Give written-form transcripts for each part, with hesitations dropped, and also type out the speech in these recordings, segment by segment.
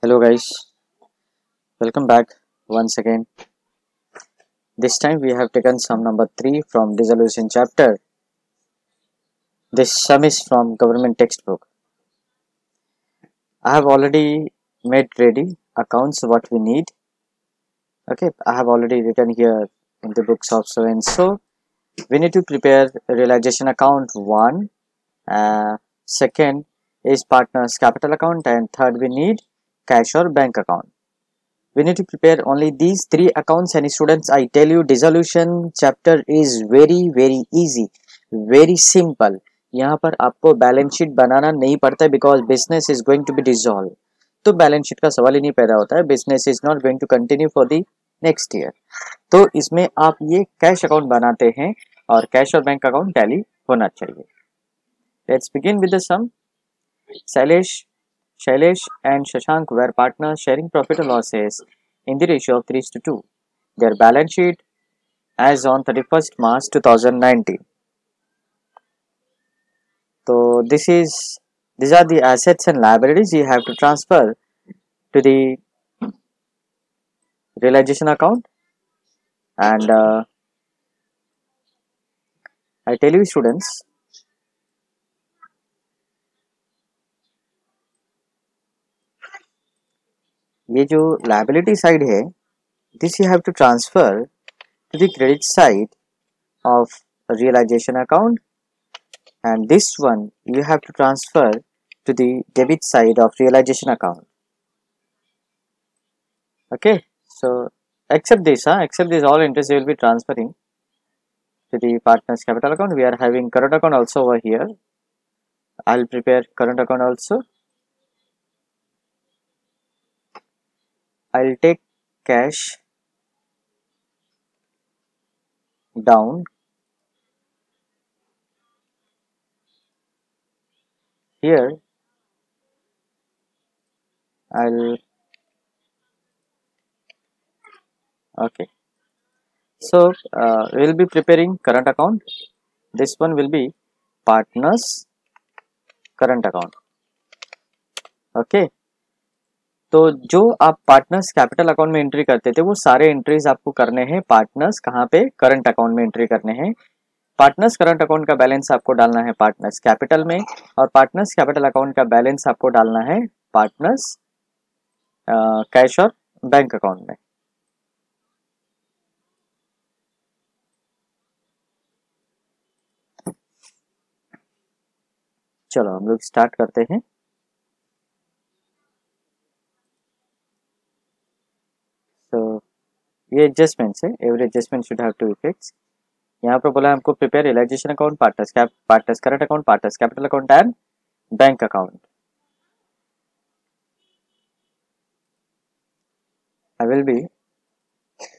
Hello guys, welcome back once again. This time we have taken sum number 3 from dissolution chapter. This sum is from government textbook. I have already made ready accounts what we need. Okay, I have already written here in the books of so and so. We need to prepare a realization account 1. Second is partner's capital account, and third we need cash or bank account. We need to prepare only these 3 accounts, and students, I tell you dissolution chapter is very easy, very simple. यहाँ पर आपको balance sheet बनाना नहीं पड़ता है because business is going to be dissolve. तो balance sheet का सवाल ही नहीं पैदा होता है. Business is not going to continue for the next year. तो इसमें आप ये कैश अकाउंट बनाते हैं और कैश और बैंक अकाउंट टैली होना चाहिए. Let's begin with the sum. Shailesh and Shashank were partners sharing profit or losses in the ratio of 3:2. Their balance sheet as on 31st March 2019. So these are the assets and liabilities you have to transfer to the realization account. And I tell you students, ये जो liability side है, this you have to transfer to the credit side of realization account, and this one you have to transfer to the debit side of realization account. Okay, so except this all interest you will be transferring to the partner's capital account. We are having current account also over here. I'll prepare current account also. I'll take cash down here. Okay, so we'll be preparing current account. This one will be partner's current account. Okay, तो जो आप partners capital account में entry करते थे वो सारे entries आपको करने हैं पार्टनर्स कहाँ पे करंट अकाउंट में एंट्री करने हैं. पार्टनर्स करंट अकाउंट का बैलेंस आपको डालना है पार्टनर्स कैपिटल में, और पार्टनर्स कैपिटल अकाउंट का बैलेंस आपको डालना है पार्टनर्स कैश और बैंक अकाउंट में. चलो हम लोग स्टार्ट करते हैं. तो ये एडजस्टमेंट्स है. Every adjustment should have 2 effects. यहाँ पर बोला हमको prepare realization account, partners current account, partners capital account and bank account. I will be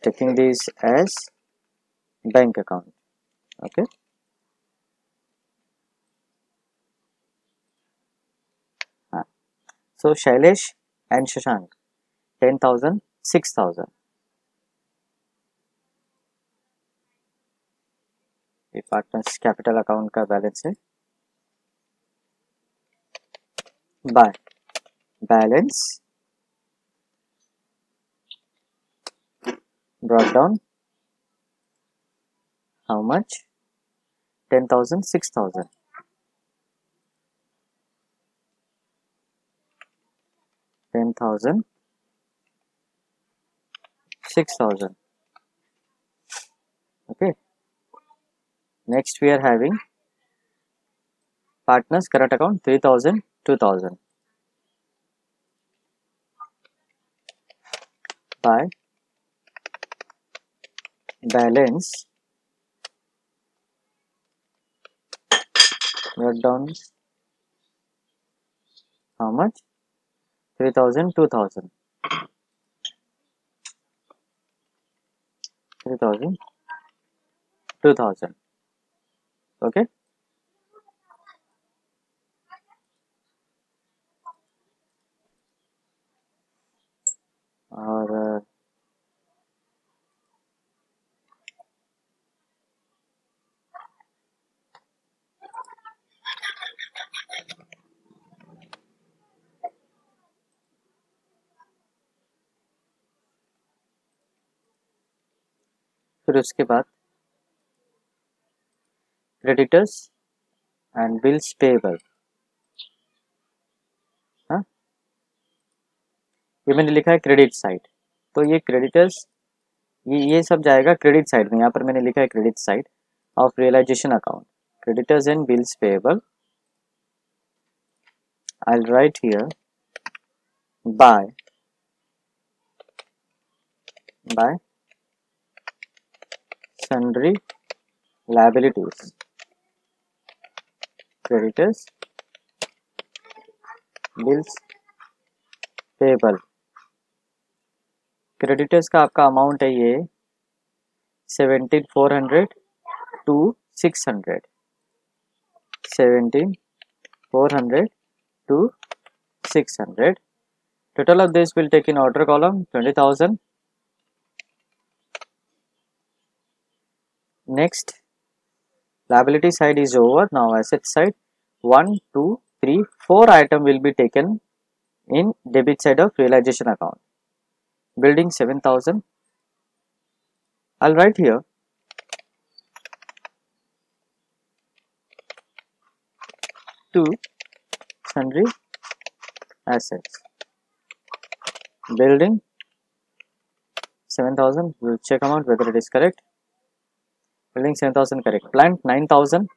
taking this as bank account. Okay, so Shailesh and Shashank 10,000 6,000. ये partners capital account का balance है. By balance brought down how much? 10,000 6,000. 10,000 6,000. Okay, next we are having partners current account 3,000 2,000 by balance brought down how much? 3,000 2,000. 3,000 2,000. Okay, और फिर उसके बाद creditors and bills payable. हाँ, ये मैंने लिखा है क्रेडिट साइड, तो ये क्रेडिटर्स ये सब जाएगा क्रेडिट साइड में। यहाँ पर मैंने लिखा है credit side of realization account, creditors and bills payable. I'll write here by sundry liabilities, creditors, bills payable। Creditors का आपका अमाउंट है ये 17,400 to 600, 17,400 to 600. Total of this will take in order column 20,000. Next, liability side is over. Now asset side, 1, 2, 3, 4 item will be taken in debit side of realization account. Building 7,000. I'll write here to sundry assets. Building 7,000. We'll check amount whether it is correct. Building 7,000 correct. Plant 9,000.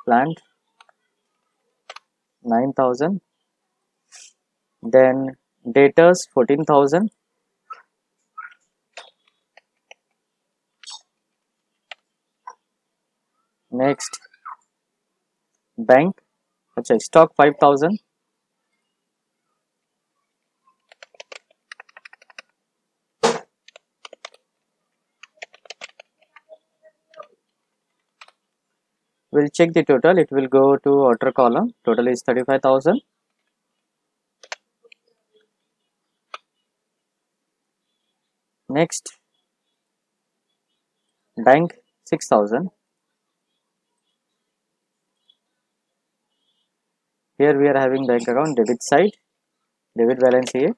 Plant 9,000. Then debtors 14,000. Next, bank, अच्छा stock 5,000. We'll check the total. It will go to outer column. Total is 35,000. Next, bank 6,000. Here we are having bank account debit side, debit balance here.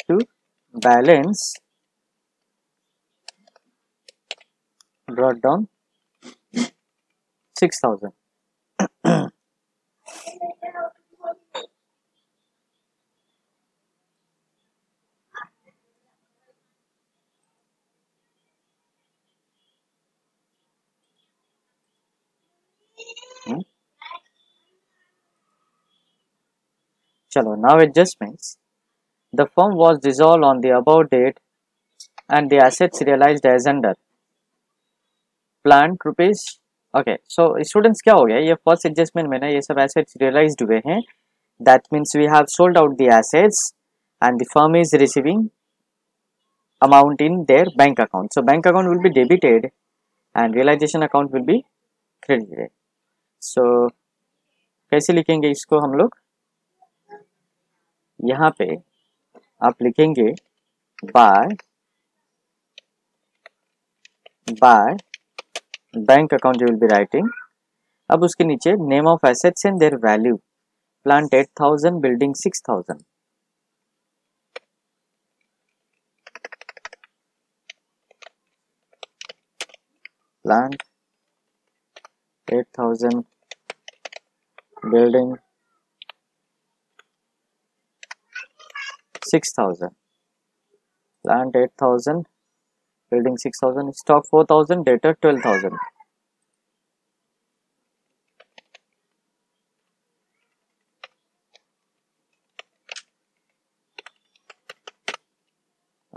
To balance, brought down 6,000. Chalo, now adjustments. The firm was dissolved on the above date and the assets realized as under. Plant rupees. Okay, so students क्या हो गया, ये first adjustment में ना ये सब assets realised हुए हैं. That means we have sold out the assets and the firm is receiving amount in their bank account. So bank account will be debited and realization account will be credited. So कैसे लिखेंगे इसको हम लोग, यहाँ पे आप लिखेंगे by bank account you will be writing. अब उसके नीचे name of assets and their value. Plant 8,000, building 6,000. Plant 8,000, building 6,000. Plant 8,000, building 6,000. Stock 4,000, debtor 12,000.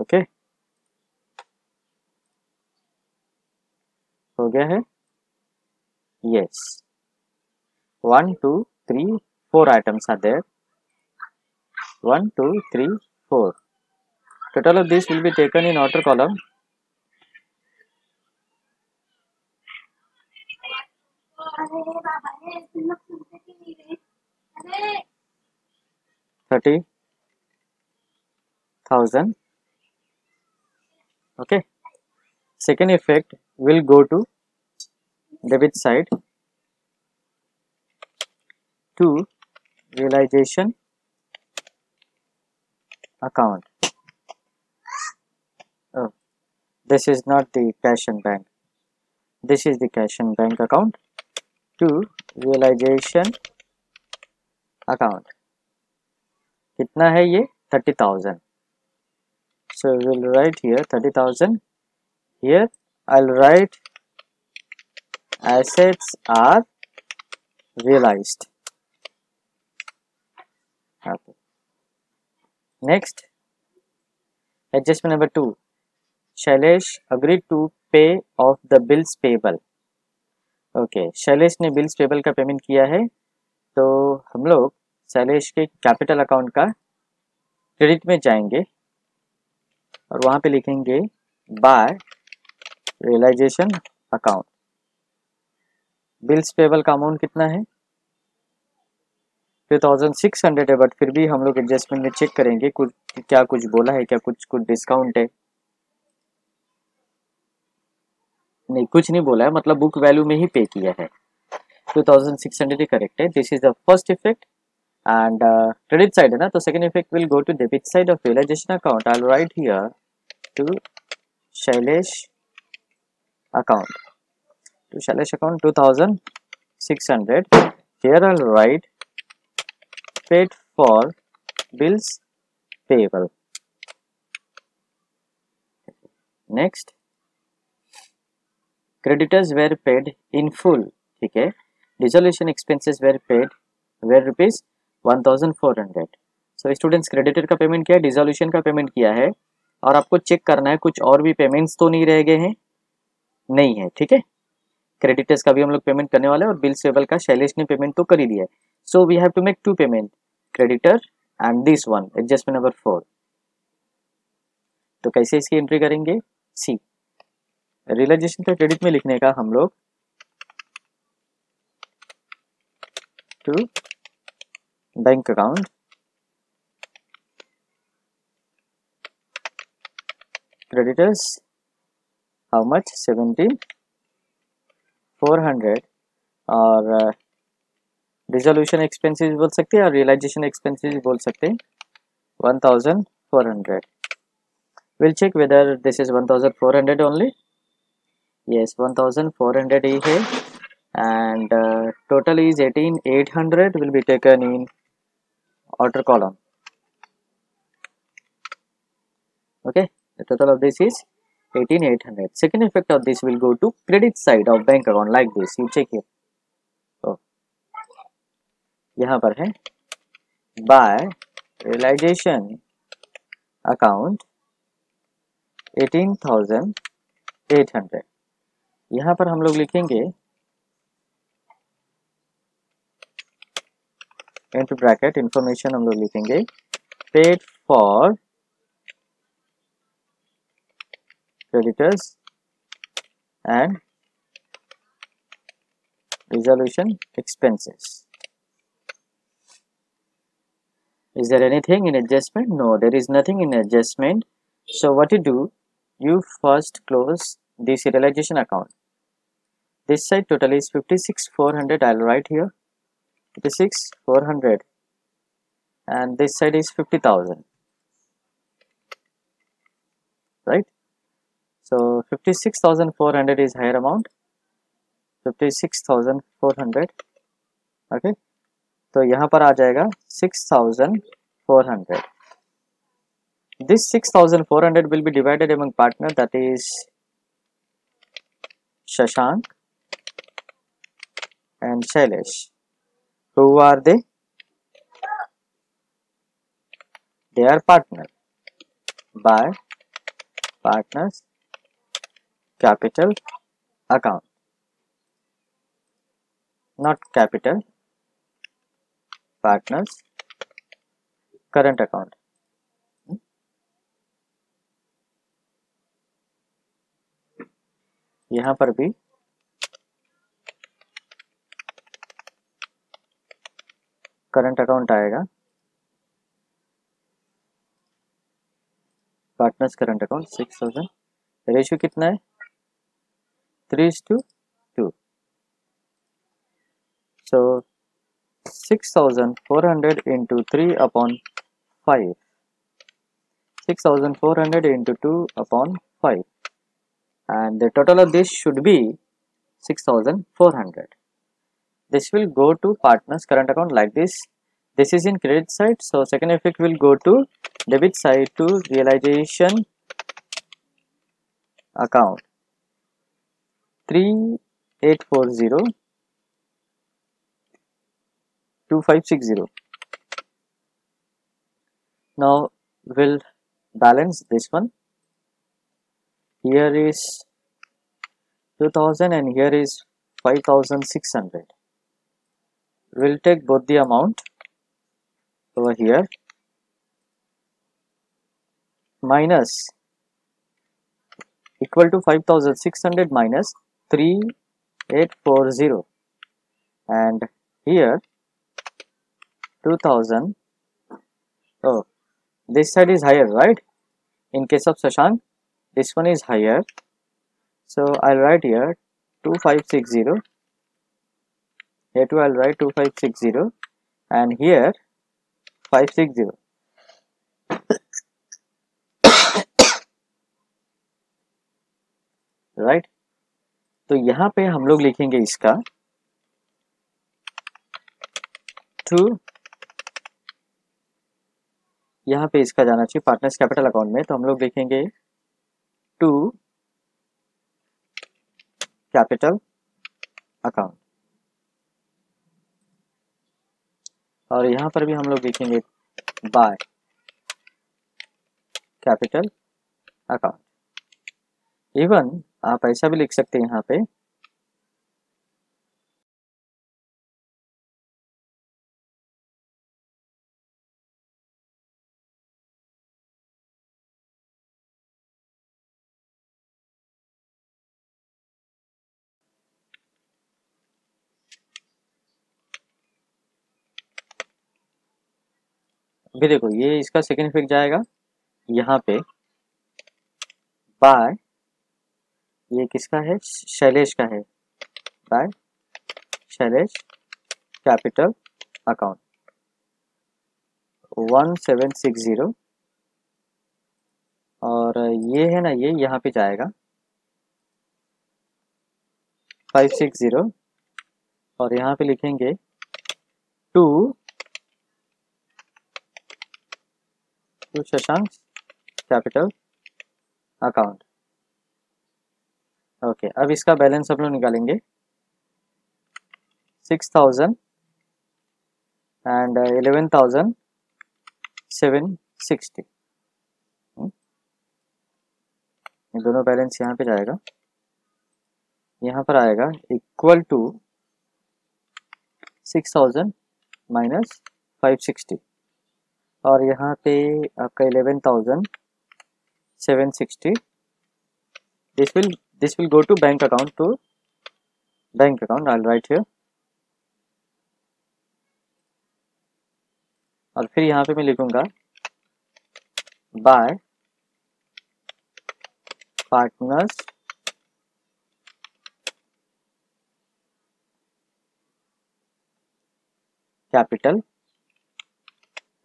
Okay, हो गया है. Yes, 1 2 3 4 items are there. 1 2 3 4. Total of this will be taken in outer column. $30,000. Okay. Second effect will go to debit side to realization account. Oh, this is not the cash and bank. This is the cash and bank account to realization account. कितना है ये? 30,000. So we'll write here 30,000. Here I'll write assets are realized. Okay. Next, adjustment number 2. Shailesh agreed to pay off the bills payable. Okay, Shailesh ने bills payable का payment किया है, तो हम लोग शैलेश के कैपिटल अकाउंट का क्रेडिट में जाएंगे और वहाँ पे लिखेंगे by realization account. Bills payable का अमाउंट कितना है? 2600 है, बट फिर भी हम लोग एडजस्टमेंट में चेक करेंगे क्या कुछ बोला है, क्या कुछ डिस्काउंट है. नहीं, कुछ नहीं बोला है, मतलब बुक वैल्यू में ही पे किया है. 2600 ही करेक्ट है. This is the first effect. And credit side है ना, तो second effect will go to debit side of realization account. I will write here to Shailesh account. To Shailesh account 2600. Here I'll write paid for bills payable. Next, creditors were paid in full. ठीक है. Dissolution expenses were paid were rupees 1400. So students, creditor का payment किया है, dissolution का payment किया है, और आपको चेक करना है कुछ और भी पेमेंट्स तो नहीं रह गए हैं. नहीं है, ठीक है. क्रेडिटर्स का भी हम लोग पेमेंट करने वाले हैं और बिल्स पेबल का शैलेश ने पेमेंट तो कर ही दिया है. So we have to make 2 payment, creditor and this one, adjustment number 4. तो कैसे इसकी एंट्री करेंगे? सी, रियलाइजेशन का क्रेडिट में लिखने का हम लोग to bank account creditors how much 17,400 और डिसोल्यूशन एक्सपेंसेस बोल सकते हैं और रियलाइजेशन एक्सपेंसेस बोल सकते हैं 1400. Will check whether this is 1400 only. Yes, 1400 ही है. And total is 18,800 will be taken in outer column. Okay, the total of this is 18,800. Second effect of this will go to credit side of bank account like this. You check here. Oh, यहाँ पर है by realization account 18,800. यहाँ पर हम लोग लिखेंगे into bracket information, हम लोग लिखेंगे paid for creditors and resolution expenses. Is there anything in adjustment? No, there is nothing in adjustment. So what you do, you first close this realization account. This side total is 56,400. I'll write here 56,400 and this side is 50,000, right? So 56,400 is higher amount, 56,400. okay, तो यहाँ पर आ जाएगा 6,400. This 6,400 will be divided among partner, that is Shashank and Shailesh. Who are they? They are partner by partners capital account, not capital, partners current account. यहाँ पर भी current account आएगा, partners current account 6,000. Ratio कितना है? 3:2. So 6,400 into 3/5. 6400 into 2 upon 5, and the total of this should be 6400. This will go to partner's current account like this. This is in credit side, so second effect will go to debit side to realization account 3840 2560. Now we'll balance this one. Here is 2000 and here is 5600. We'll take both the amount over here minus equal to 5600 minus 3840, and here 2000. Oh, this side is higher, right? In case of Shashank, this one is higher, so I'll write here 2560. Here too I'll write 2560, and here 560. Right, तो यहाँ पे हम लोग लिखेंगे इसका to, यहाँ पे इसका जाना चाहिए पार्टनर्स कैपिटल अकाउंट में, तो हम लोग लिखेंगे टू कैपिटल अकाउंट, और यहाँ पर भी हम लोग लिखेंगे बाय कैपिटल अकाउंट. इवन आप ऐसा भी लिख सकते हैं यहाँ पे भी. देखो ये इसका सेकेंड इफेक्ट जाएगा यहाँ पे बाय, ये किसका है, शैलेश का है, बाय शैलेश कैपिटल अकाउंट 1760, और ये है ना, ये यहाँ पे जाएगा 560, और यहाँ पे लिखेंगे to Shashank capital account. Okay, अब इसका बैलेंस हम लोग निकालेंगे 6000 एंड 11760. ये दोनों बैलेंस यहाँ पे जाएगा, यहाँ पर आएगा इक्वल टू 6000 माइनस 560, और यहाँ पे आपका 11760. this will go to bank account, to bank account. I'll write here, और फिर यहाँ पे मैं लिखूंगा बाय पार्टनर्स कैपिटल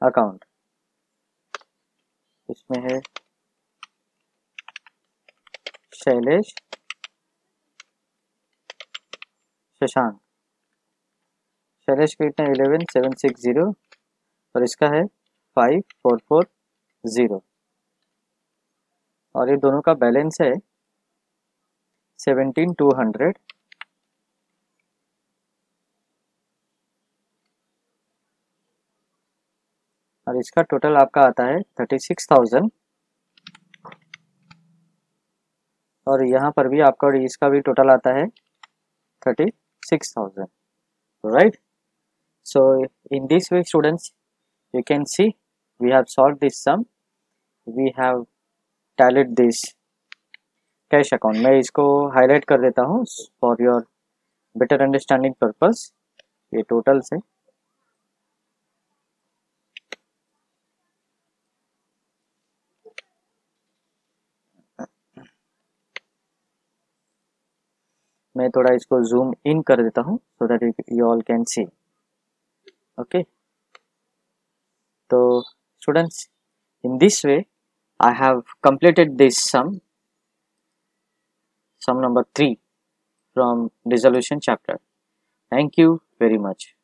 अकाउंट. इसमें है शैलेश शशांक. शैलेश का कितना 11760, और इसका है 5440, और ये दोनों का बैलेंस है 17200. और इसका टोटल आपका आता है 36,000, और यहाँ पर भी आपका और इसका भी टोटल आता है 36,000. Right, so in this way students you can see we have solved this sum, we have tallied this cash account. मैं इसको हाईलाइट कर देता हूँ for your better understanding purpose. ये टोटल से मैं थोड़ा इसको जूम इन कर देता हूँ so that you all can see. Okay, तो students in this way I have completed this sum number 3 from resolution chapter. Thank you very much.